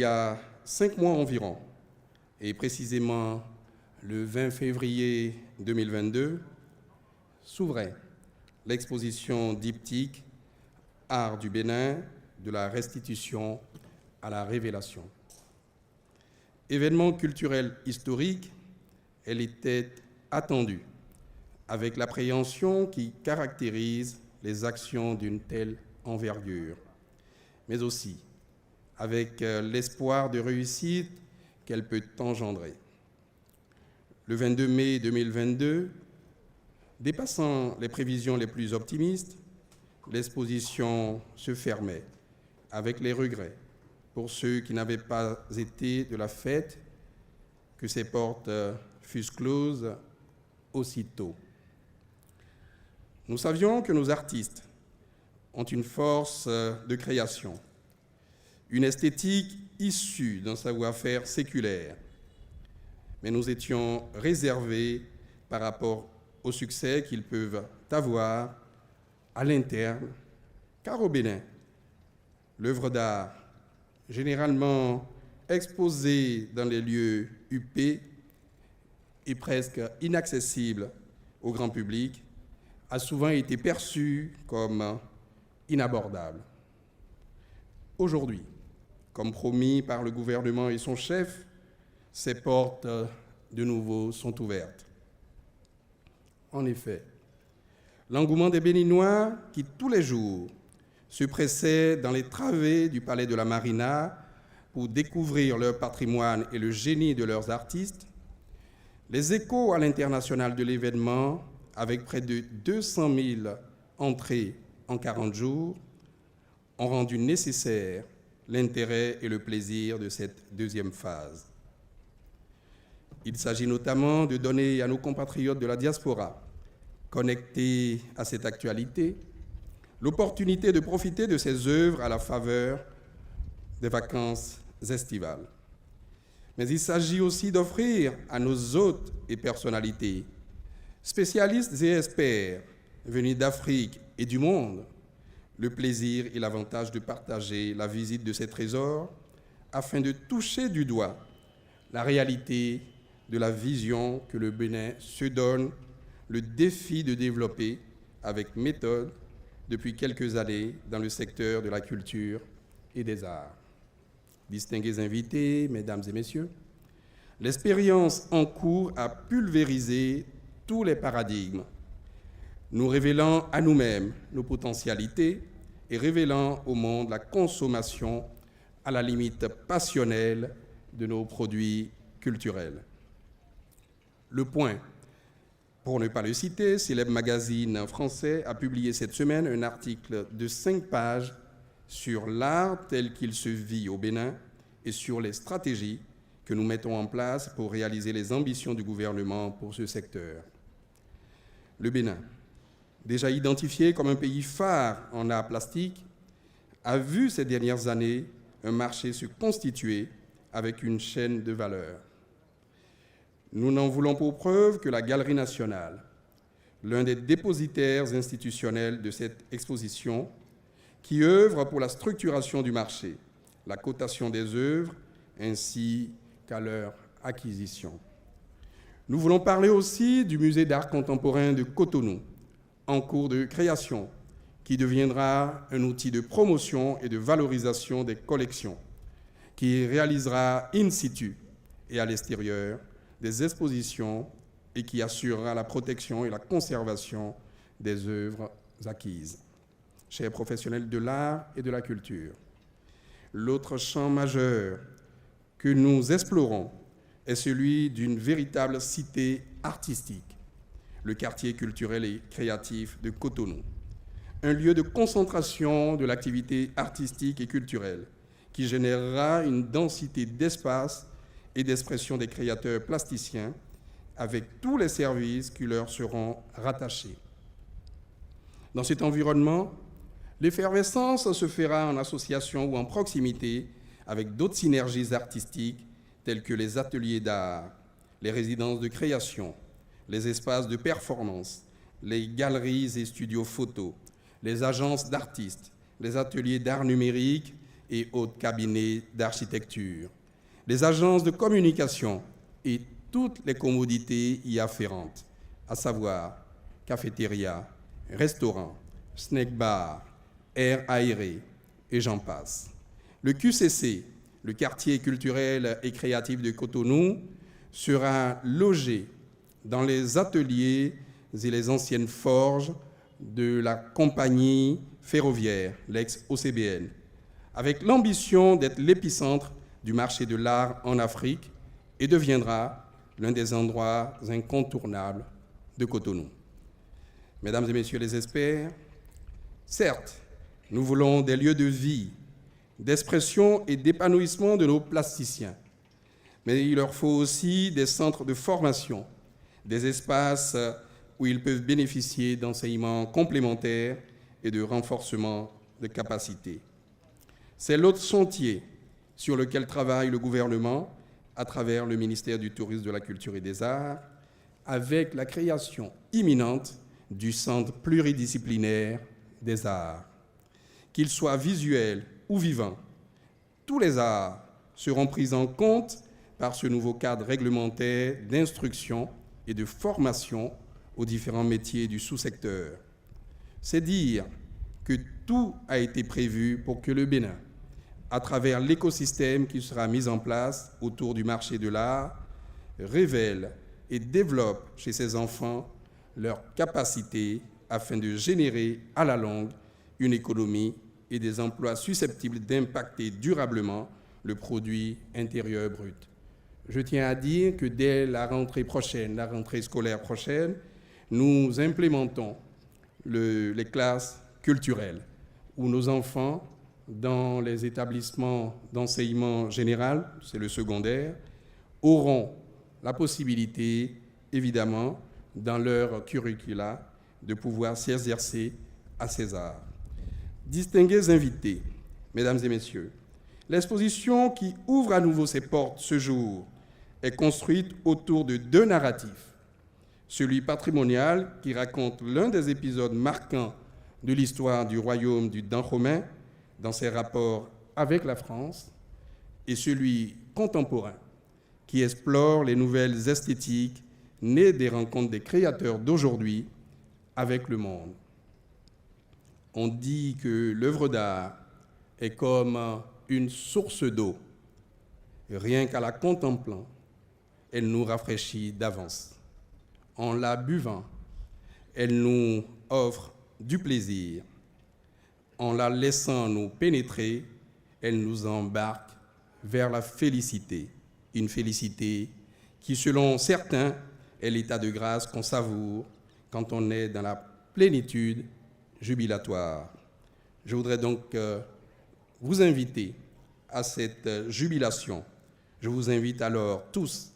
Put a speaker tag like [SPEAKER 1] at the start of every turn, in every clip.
[SPEAKER 1] y a 5 mois environ, et précisément le 20 février 2022, s'ouvrait l'exposition diptyque Art du Bénin, de la restitution à la révélation. Événement culturel historique, elle était attendue, avec l'appréhension qui caractérise les actions d'une telle envergure, mais aussi avec l'espoir de réussite qu'elle peut engendrer. Le 22 mai 2022, dépassant les prévisions les plus optimistes, l'exposition se fermait avec les regrets pour ceux qui n'avaient pas été de la fête, que ces portes fussent closes aussitôt. Nous savions que nos artistes ont une force de création, une esthétique issue d'un savoir-faire séculaire, mais nous étions réservés par rapport au succès qu'ils peuvent avoir à l'interne, car au Bénin, l'œuvre d'art, généralement exposée dans les lieux huppés et presque inaccessible au grand public, a souvent été perçue comme inabordable. Aujourd'hui, comme promis par le gouvernement et son chef, ces portes de nouveau sont ouvertes. En effet, l'engouement des Béninois qui, tous les jours, se pressaient dans les travées du palais de la Marina pour découvrir leur patrimoine et le génie de leurs artistes, les échos à l'international de l'événement, avec près de 200 000 entrées en 40 jours, ont rendu nécessaire l'intérêt et le plaisir de cette deuxième phase. Il s'agit notamment de donner à nos compatriotes de la diaspora, connectés à cette actualité, l'opportunité de profiter de ces œuvres à la faveur des vacances estivales. Mais il s'agit aussi d'offrir à nos hôtes et personnalités, spécialistes et experts venus d'Afrique et du monde, le plaisir et l'avantage de partager la visite de ces trésors afin de toucher du doigt la réalité de la vision que le Bénin se donne le défi de développer avec méthode depuis quelques années dans le secteur de la culture et des arts. Distingués invités, mesdames et messieurs, l'expérience en cours a pulvérisé tous les paradigmes, nous révélant à nous-mêmes nos potentialités et révélant au monde la consommation à la limite passionnelle de nos produits culturels. Le Point, pour ne pas le citer, célèbre magazine français, a publié cette semaine un article de 5 pages sur l'art tel qu'il se vit au Bénin et sur les stratégies que nous mettons en place pour réaliser les ambitions du gouvernement pour ce secteur. Le Bénin, déjà identifié comme un pays phare en art plastique, a vu ces dernières années un marché se constituer avec une chaîne de valeur. Nous n'en voulons pour preuve que la Galerie nationale, l'un des dépositaires institutionnels de cette exposition, qui œuvre pour la structuration du marché, la cotation des œuvres, ainsi qu'à leur acquisition. Nous voulons parler aussi du Musée d'art contemporain de Cotonou, en cours de création, qui deviendra un outil de promotion et de valorisation des collections, qui réalisera in situ et à l'extérieur des expositions et qui assurera la protection et la conservation des œuvres acquises. Chers professionnels de l'art et de la culture, l'autre champ majeur que nous explorons est celui d'une véritable cité artistique, le quartier culturel et créatif de Cotonou, un lieu de concentration de l'activité artistique et culturelle qui générera une densité d'espace et d'expression des créateurs plasticiens avec tous les services qui leur seront rattachés. Dans cet environnement, l'effervescence se fera en association ou en proximité avec d'autres synergies artistiques telles que les ateliers d'art, les résidences de création, les espaces de performance, les galeries et studios photos, les agences d'artistes, les ateliers d'art numérique et autres cabinets d'architecture, les agences de communication et toutes les commodités y afférentes, à savoir cafétéria, restaurant, snack bar, air aéré, et j'en passe. Le QCC, le quartier culturel et créatif de Cotonou, sera logé dans les ateliers et les anciennes forges de la compagnie ferroviaire, l'ex-OCBN, avec l'ambition d'être l'épicentre du marché de l'art en Afrique et deviendra l'un des endroits incontournables de Cotonou. Mesdames et messieurs les experts, certes, nous voulons des lieux de vie, d'expression et d'épanouissement de nos plasticiens, mais il leur faut aussi des centres de formation, des espaces où ils peuvent bénéficier d'enseignements complémentaires et de renforcement de capacités. C'est l'autre chantier sur lequel travaille le gouvernement à travers le ministère du Tourisme, de la Culture et des Arts, avec la création imminente du Centre pluridisciplinaire des arts. Qu'il soit visuel ou vivant, tous les arts seront pris en compte par ce nouveau cadre réglementaire d'instruction et de formation aux différents métiers du sous-secteur. C'est dire que tout a été prévu pour que le Bénin, à travers l'écosystème qui sera mis en place autour du marché de l'art, révèle et développe chez ses enfants leurs capacités afin de générer à la longue une économie et des emplois susceptibles d'impacter durablement le produit intérieur brut. Je tiens à dire que dès la rentrée prochaine, la rentrée scolaire prochaine, nous implémentons les classes culturelles où nos enfants, dans les établissements d'enseignement général, c'est le secondaire, auront la possibilité, évidemment, dans leur curricula, de pouvoir s'exercer à ces arts. Distingués invités, mesdames et messieurs, l'exposition qui ouvre à nouveau ses portes ce jour est construite autour de deux narratifs. Celui patrimonial qui raconte l'un des épisodes marquants de l'histoire du royaume du Dahomey dans ses rapports avec la France, et celui contemporain qui explore les nouvelles esthétiques nées des rencontres des créateurs d'aujourd'hui avec le monde. On dit que l'œuvre d'art est comme une source d'eau. Rien qu'à la contemplant, elle nous rafraîchit d'avance. En la buvant, elle nous offre du plaisir. En la laissant nous pénétrer, elle nous embarque vers la félicité. Une félicité qui, selon certains, est l'état de grâce qu'on savoure quand on est dans la plénitude jubilatoire. Je voudrais donc vous inviter à cette jubilation. Je vous invite alors tous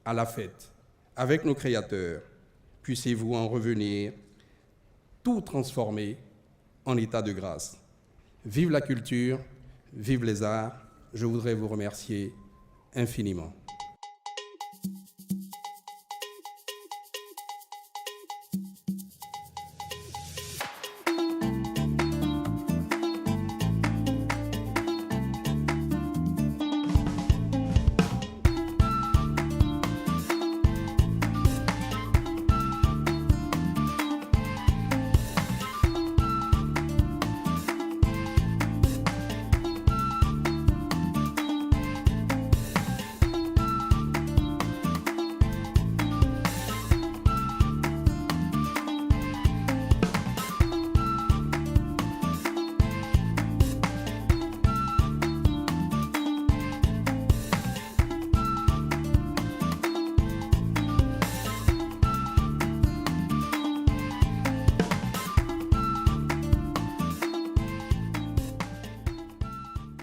[SPEAKER 1] à la fête avec nos créateurs. Puissiez-vous en revenir tout transformé en état de grâce. Vive la culture, vive les arts. Je voudrais vous remercier infiniment.